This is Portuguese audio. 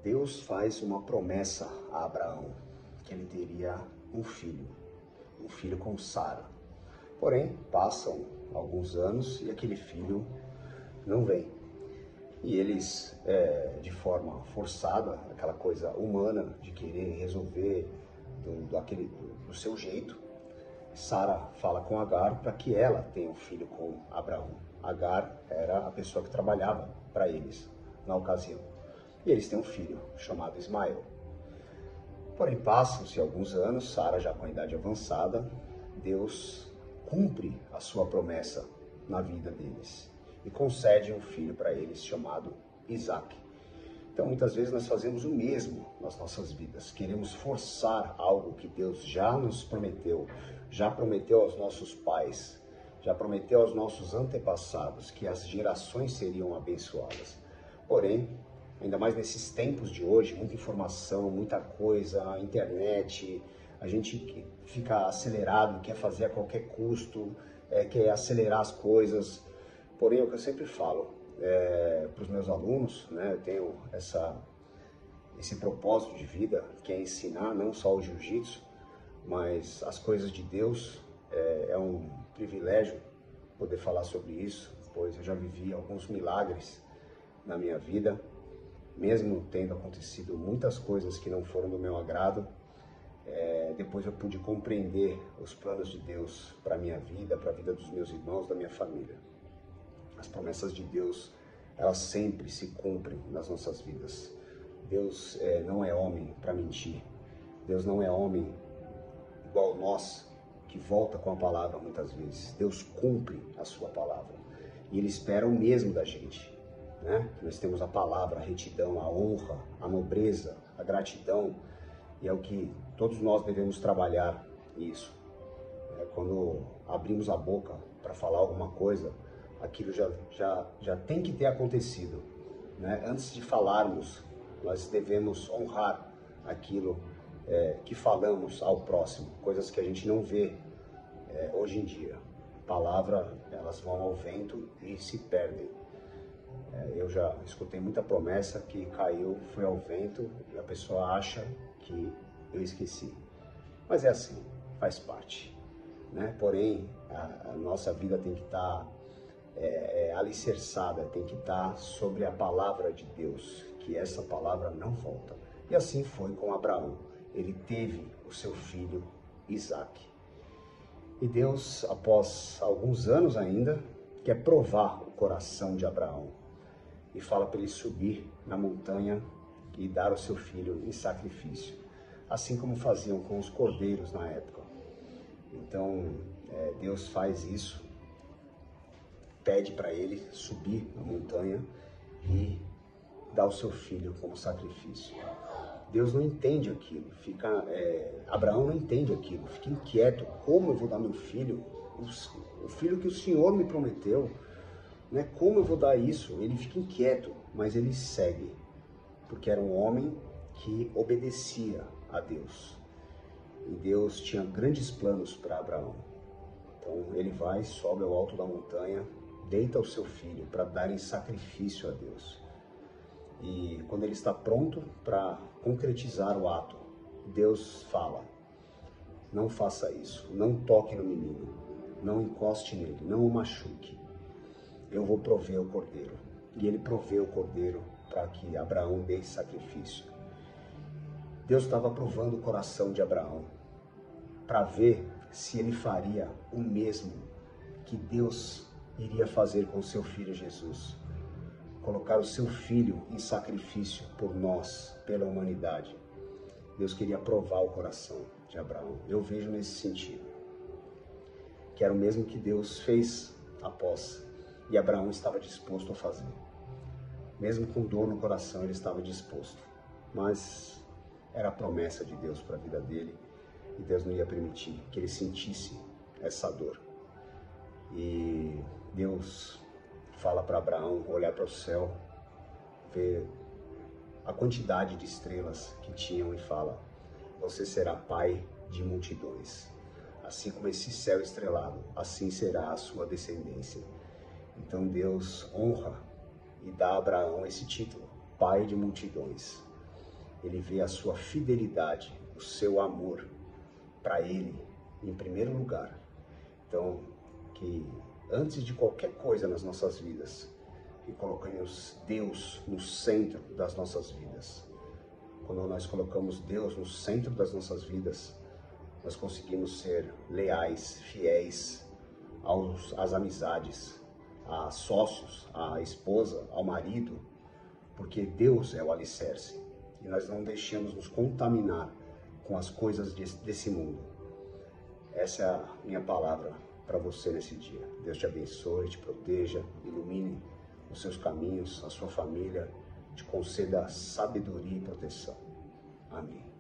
Deus faz uma promessa a Abraão, que ele teria um filho com Sara. Porém, passam alguns anos e aquele filho não vem. E eles, de forma forçada, aquela coisa humana de querer resolver do seu jeito, Sara fala com Agar para que ela tenha um filho com Abraão. Agar era a pessoa que trabalhava para eles na ocasião. E eles têm um filho chamado Ismael. Porém, passam-se alguns anos, Sara já com a idade avançada, Deus cumpre a sua promessa na vida deles e concede um filho para eles chamado Isaque. Então, muitas vezes nós fazemos o mesmo nas nossas vidas. Queremos forçar algo que Deus já nos prometeu, já prometeu aos nossos pais, já prometeu aos nossos antepassados que as gerações seriam abençoadas. Porém, ainda mais nesses tempos de hoje, muita informação, muita coisa, a internet, a gente fica acelerado, quer fazer a qualquer custo, quer acelerar as coisas. Porém, é o que eu sempre falo para os meus alunos, né, eu tenho esse propósito de vida, que é ensinar não só o jiu-jitsu, mas as coisas de Deus. É um privilégio poder falar sobre isso, pois eu já vivi alguns milagres na minha vida, mesmo tendo acontecido muitas coisas que não foram do meu agrado. Depois eu pude compreender os planos de Deus para a minha vida, para a vida dos meus irmãos, da minha família. As promessas de Deus, elas sempre se cumprem nas nossas vidas. Deus não é homem para mentir. Deus não é homem igual nós, que volta com a palavra muitas vezes. Deus cumpre a sua palavra. E Ele espera o mesmo da gente, né? Nós temos a palavra, a retidão, a honra, a nobreza, a gratidão. E é o que todos nós devemos trabalhar isso. Quando abrimos a boca para falar alguma coisa, aquilo já tem que ter acontecido, né? Antes de falarmos, nós devemos honrar aquilo que falamos ao próximo, coisas que a gente não vê hoje em dia. Palavras, elas vão ao vento e se perdem. Eu já escutei muita promessa que caiu, foi ao vento e a pessoa acha que eu esqueci. Mas é assim, faz parte, né? Porém, a nossa vida tem que estar alicerçada, tem que estar sobre a palavra de Deus, que essa palavra não volta. E assim foi com Abraão. Ele teve o seu filho Isaque. E Deus, após alguns anos ainda, quer provar o coração de Abraão e fala para ele subir na montanha e dar o seu filho em sacrifício, assim como faziam com os cordeiros na época. Então, Deus faz isso, pede para ele subir na montanha e dar o seu filho como sacrifício. Deus não entende aquilo, Abraão não entende aquilo, fica inquieto. Como eu vou dar meu filho, o filho que o Senhor me prometeu, né? Como eu vou dar isso? Ele fica inquieto, mas ele segue, porque era um homem que obedecia a Deus. E Deus tinha grandes planos para Abraão. Então ele vai, sobe ao alto da montanha, deita o seu filho para dar em sacrifício a Deus. E quando ele está pronto para concretizar o ato, Deus fala: não faça isso, não toque no menino, não encoste nele, não o machuque. Eu vou prover o cordeiro. E ele proveu o cordeiro para que Abraão dê sacrifício. Deus estava provando o coração de Abraão para ver se ele faria o mesmo que Deus iria fazer com seu filho Jesus. Colocar o seu filho em sacrifício por nós, pela humanidade. Deus queria provar o coração de Abraão. Eu vejo nesse sentido, que era o mesmo que Deus fez após, e Abraão estava disposto a fazer. Mesmo com dor no coração, ele estava disposto. Mas era a promessa de Deus para a vida dele, e Deus não ia permitir que ele sentisse essa dor. E Deus fala para Abraão olhar para o céu, ver a quantidade de estrelas que tinham e fala: você será pai de multidões. Assim como esse céu estrelado, assim será a sua descendência. Então Deus honra e dá a Abraão esse título, pai de multidões. ele vê a sua fidelidade, o seu amor para Ele em primeiro lugar. Então, que antes de qualquer coisa nas nossas vidas, que coloquemos Deus no centro das nossas vidas. Quando nós colocamos Deus no centro das nossas vidas, nós conseguimos ser leais, fiéis às amizades, a sócios, à esposa, ao marido, porque Deus é o alicerce e nós não deixamos nos contaminar com as coisas desse mundo. Essa é a minha palavra para você nesse dia. Deus te abençoe, te proteja, ilumine os seus caminhos, a sua família, te conceda sabedoria e proteção. Amém.